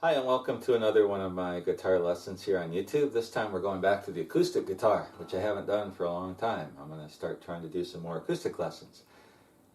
Hi, and welcome to another one of my guitar lessons here on YouTube. This time we're going back to the acoustic guitar, which I haven't done for a long time. I'm going to start trying to do some more acoustic lessons.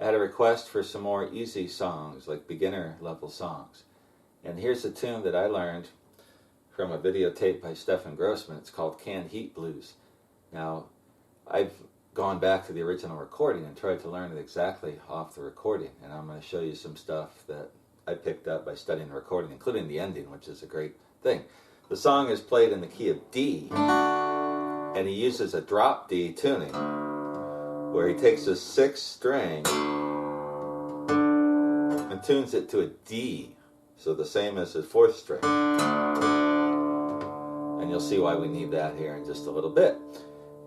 I had a request for some more easy songs, like beginner level songs. And here's a tune that I learned from a videotape by Stefan Grossman. It's called Canned Heat Blues. Now, I've gone back to the original recording and tried to learn it exactly off the recording. And I'm going to show you some stuff that I picked up by studying the recording, including the ending, which is a great thing. The song is played in the key of D, and he uses a drop D tuning, where he takes a 6th string and tunes it to a D, so the same as his 4th string. And you'll see why we need that here in just a little bit.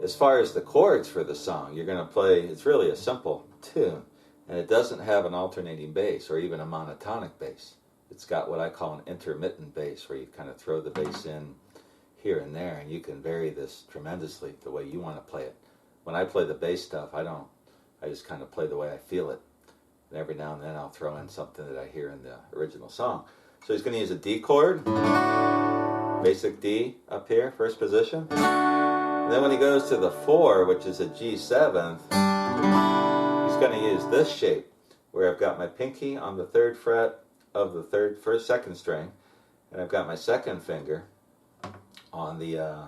As far as the chords for the song, you're going to play, it's really a simple tune. And it doesn't have an alternating bass or even a monotonic bass. It's got what I call an intermittent bass, where you kind of throw the bass in here and there, and you can vary this tremendously the way you want to play it. When I play the bass stuff, I just kind of play the way I feel it. And every now and then I'll throw in something that I hear in the original song. So he's going to use a D chord, basic D up here, first position. And then when he goes to the 4, which is a G7th, going to use this shape, where I've got my pinky on the 3rd fret of the 2nd string, and I've got my 2nd finger on the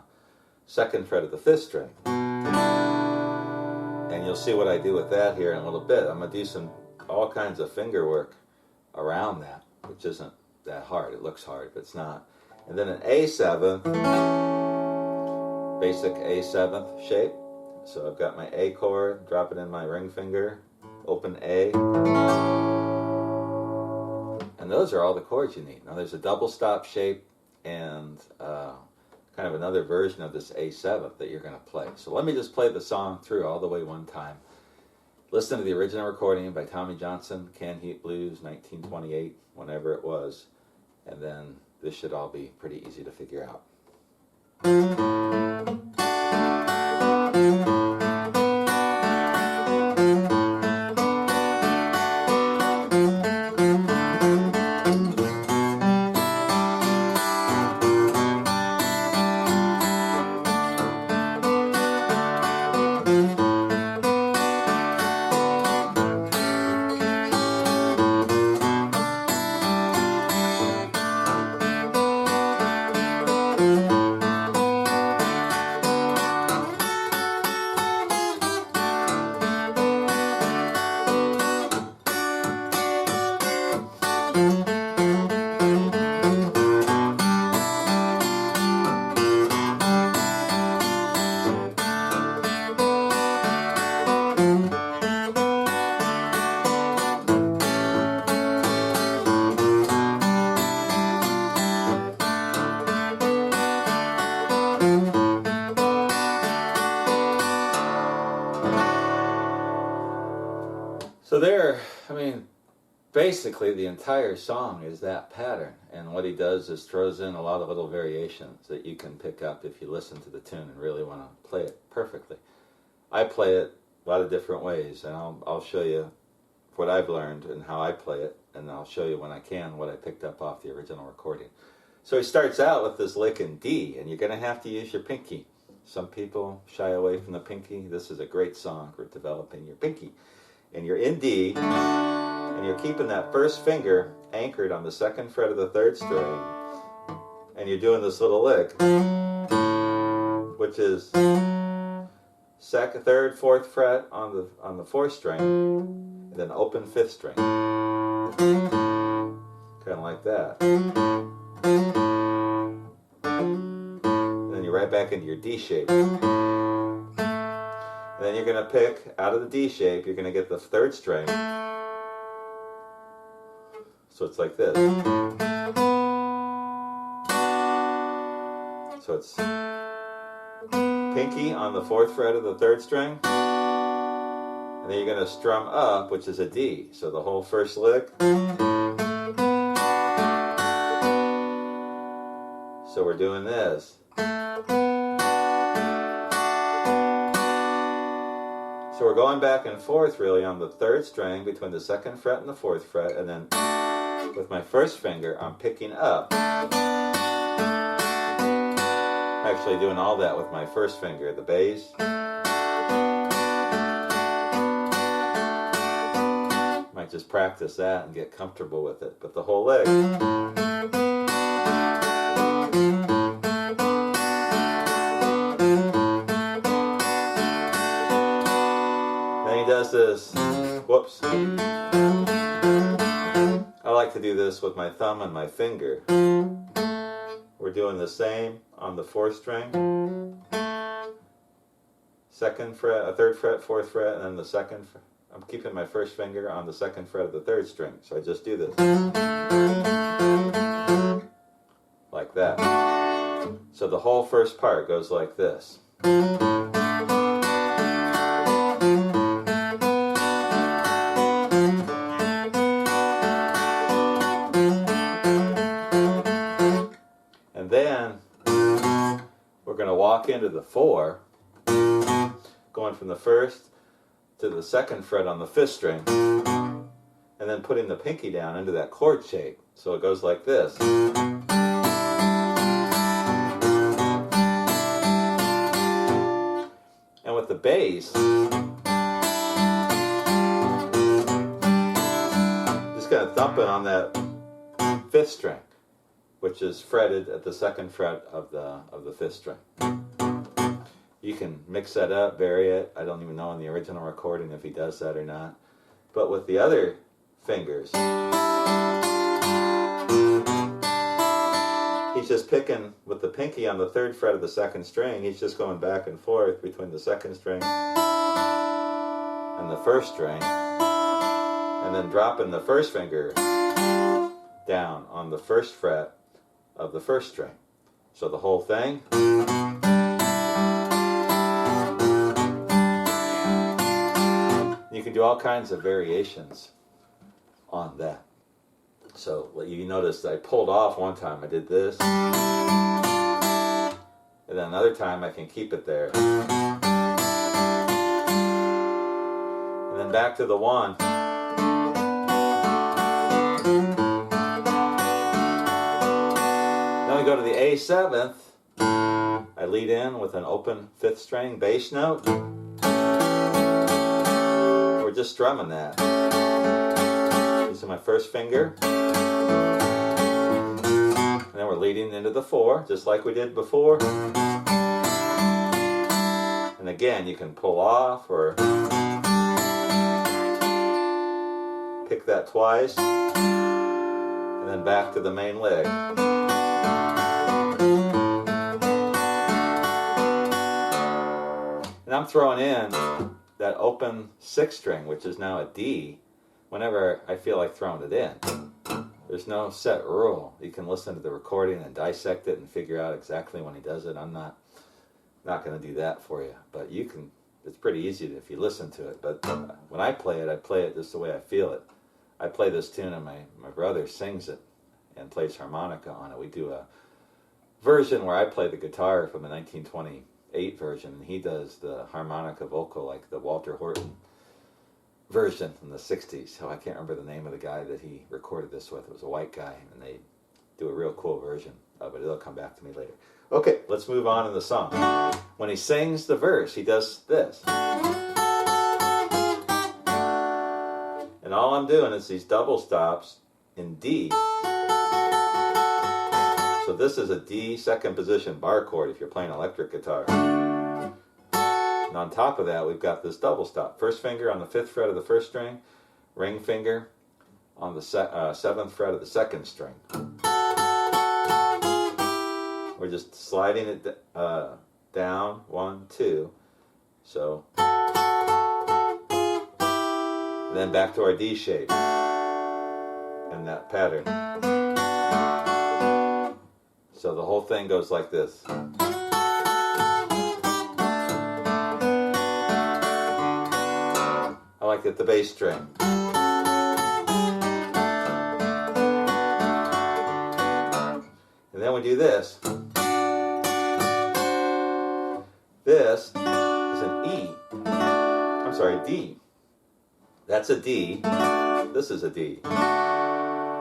2nd fret of the 5th string. And you'll see what I do with that here in a little bit. I'm going to do all kinds of finger work around that, which isn't that hard. It looks hard, but it's not. And then an A7th, basic A7th shape. So I've got my A chord, drop it in my ring finger, open A. And those are all the chords you need. Now there's a double stop shape and kind of another version of this A7 that you're going to play. So let me just play the song through all the way one time. Listen to the original recording by Tommy Johnson, Canned Heat Blues, 1928, whenever it was. And then this should all be pretty easy to figure out. So there, basically the entire song is that pattern, and what he does is throws in a lot of little variations that you can pick up if you listen to the tune and really want to play it perfectly. I play it a lot of different ways, and I'll show you what I've learned and how I play it, and I'll show you when I can what I picked up off the original recording. So he starts out with this lick in D, and you're going to have to use your pinky. Some people shy away from the pinky. This is a great song for developing your pinky. And you're in D, and you're keeping that first finger anchored on the 2nd fret of the 3rd string, and you're doing this little lick, which is 2nd, 3rd, 4th fret on the 4th string, and then open 5th string, kind of like that. And then you're right back into your D shape. And then you're going to pick, out of the D shape, you're going to get the 3rd string. So it's like this. So it's pinky on the 4th fret of the 3rd string. And then you're going to strum up, which is a D. So the whole first lick. So we're doing this. So we're going back and forth really on the 3rd string between the 2nd fret and the 4th fret, and then with my first finger, I'm picking up. Actually doing all that with my first finger, the bass. Might just practice that and get comfortable with it, but the whole lick. Then he does this, whoops. I like to do this with my thumb and my finger. We're doing the same on the 4th string, 2nd fret, a 3rd fret, 4th fret, and then the 2nd fret. I'm keeping my first finger on the 2nd fret of the 3rd string, so I just do this. Like that. So the whole first part goes like this. And then we're going to walk into the 4, going from the 1st to the 2nd fret on the 5th string, and then putting the pinky down into that chord shape. So it goes like this. And with the bass, just kind of thumping on that 5th string, which is fretted at the 2nd fret of the 5th string. You can mix that up, vary it. I don't even know in the original recording if he does that or not. But with the other fingers, he's just picking with the pinky on the 3rd fret of the 2nd string. He's just going back and forth between the 2nd string and the 1st string, and then dropping the 1st finger down on the 1st fret of the 1st string. So the whole thing. You can do all kinds of variations on that. So you notice I pulled off one time, I did this, and then another time I can keep it there. And then back to the 1. Then we go to the A7th. I lead in with an open 5th string bass note. We're just strumming that. Using my first finger. And then we're leading into the 4, just like we did before. And again, you can pull off or pick that twice. And then back to the main lick. And I'm throwing in that open 6th string, which is now a D, whenever I feel like throwing it in. There's no set rule. You can listen to the recording and dissect it and figure out exactly when he does it. I'm not going to do that for you, but you can. It's pretty easy if you listen to it. But when I play it just the way I feel it. I play this tune and my brother sings it and plays harmonica on it. We do a version where I play the guitar from the 1928 version, and he does the harmonica vocal like the Walter Horton version from the 60s. So I can't remember the name of the guy that he recorded this with. It was a white guy, and they do a real cool version of it. It'll come back to me later. Okay, let's move on in the song. When he sings the verse, he does this. And all I'm doing is these double stops in D. So this is a D 2nd position bar chord if you're playing electric guitar. And on top of that, we've got this double stop. First finger on the 5th fret of the 1st string, ring finger on the 7th fret of the 2nd string. We're just sliding it down, 1, 2. So, and then back to our D shape and that pattern. So the whole thing goes like this. I like it the bass string. And then we do this. This is an E. I'm sorry, D. That's a D. This is a D.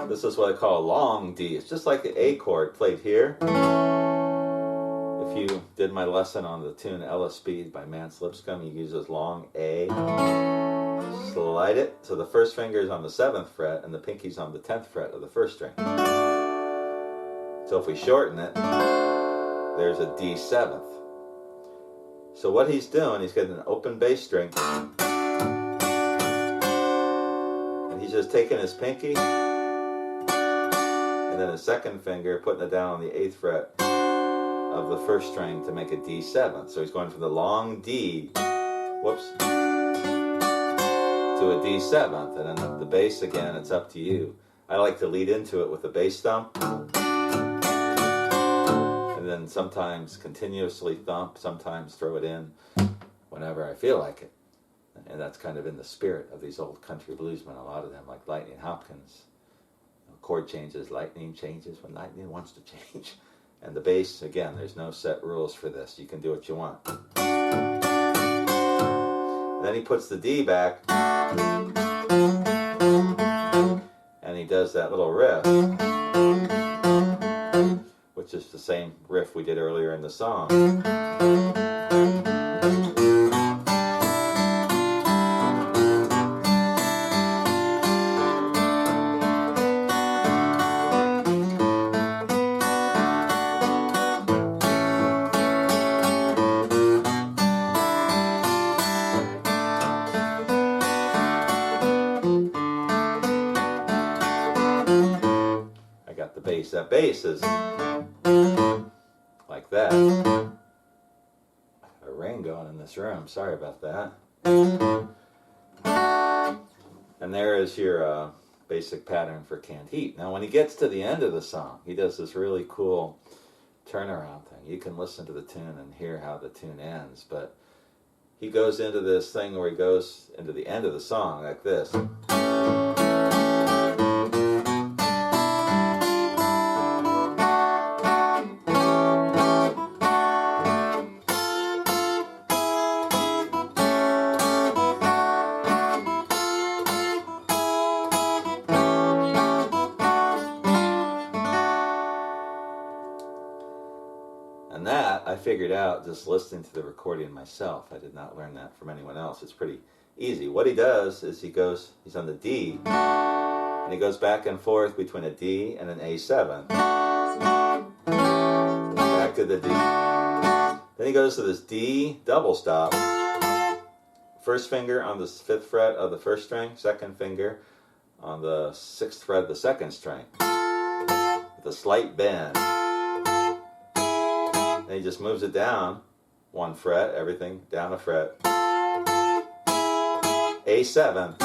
This is what I call a long D. It's just like the A chord played here. If you did my lesson on the tune Ella Speed by Mance Lipscomb, you use this long A. Slide it so the first finger is on the 7th fret and the pinky's on the 10th fret of the first string. So if we shorten it, there's a D7th. So what he's doing, he's getting an open bass string, and he's just taking his pinky and then his second finger, putting it down on the 8th fret of the first string to make a D7th. So he's going from the long D, whoops, to a D7th, and then the bass again, it's up to you. I like to lead into it with the bass thump, and then sometimes continuously thump, sometimes throw it in whenever I feel like it. And that's kind of in the spirit of these old country bluesmen, a lot of them, like Lightning Hopkins. Chord changes, lightning changes when lightning wants to change. And the bass, again, there's no set rules for this. You can do what you want. And then he puts the D back, and he does that little riff, which is the same riff we did earlier in the song. Bass. That bass is like that. A rain going in this room. Sorry about that. And there is your basic pattern for Canned Heat. Now when he gets to the end of the song, he does this really cool turnaround thing. You can listen to the tune and hear how the tune ends, but he goes into this thing where he goes into the end of the song like this. And that I figured out just listening to the recording myself. I did not learn that from anyone else. It's pretty easy. What he does is he's on the D, and he goes back and forth between a D and an A7. Back to the D. Then he goes to this D double stop. First finger on the 5th fret of the first string, second finger on the 6th fret of the second string, with a slight bend. And he just moves it down 1 fret, everything down a fret. A7,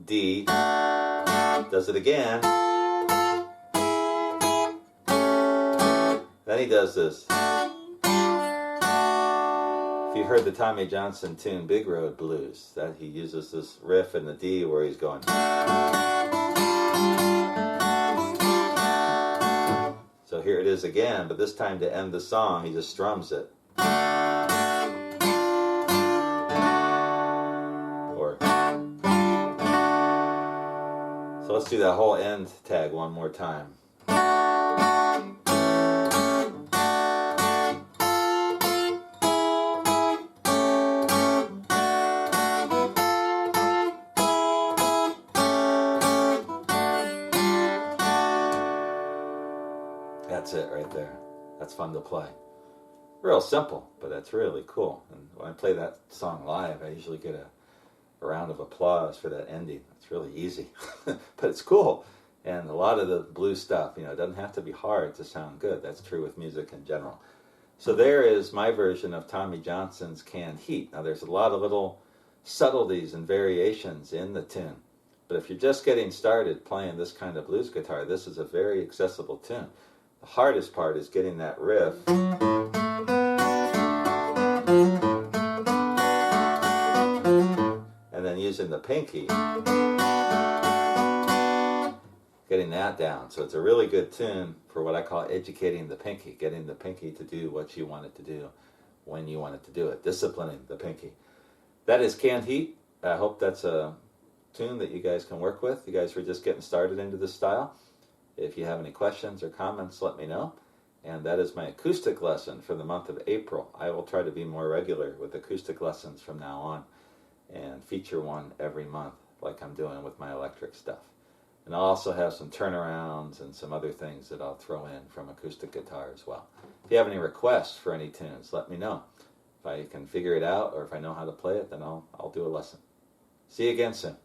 D, does it again. Then he does this. If you heard the Tommy Johnson tune Big Road Blues, that he uses this riff in the D where he's going. So here it is again, but this time to end the song, he just strums it. So let's do that whole end tag one more time. That's it right there. That's fun to play. Real simple, but that's really cool. And when I play that song live, I usually get a round of applause for that ending. It's really easy, but it's cool. And a lot of the blues stuff, it doesn't have to be hard to sound good. That's true with music in general. So there is my version of Tommy Johnson's Canned Heat. Now there's a lot of little subtleties and variations in the tune, but if you're just getting started playing this kind of blues guitar, this is a very accessible tune. The hardest part is getting that riff and then using the pinky, getting that down. So it's a really good tune for what I call educating the pinky, getting the pinky to do what you want it to do when you want it to do it, disciplining the pinky. That is Canned Heat. I hope that's a tune that you guys can work with. You guys are just getting started into this style. If you have any questions or comments, let me know. And that is my acoustic lesson for the month of April. I will try to be more regular with acoustic lessons from now on and feature one every month like I'm doing with my electric stuff. And I'll also have some turnarounds and some other things that I'll throw in from acoustic guitar as well. If you have any requests for any tunes, let me know. If I can figure it out or if I know how to play it, then I'll do a lesson. See you again soon.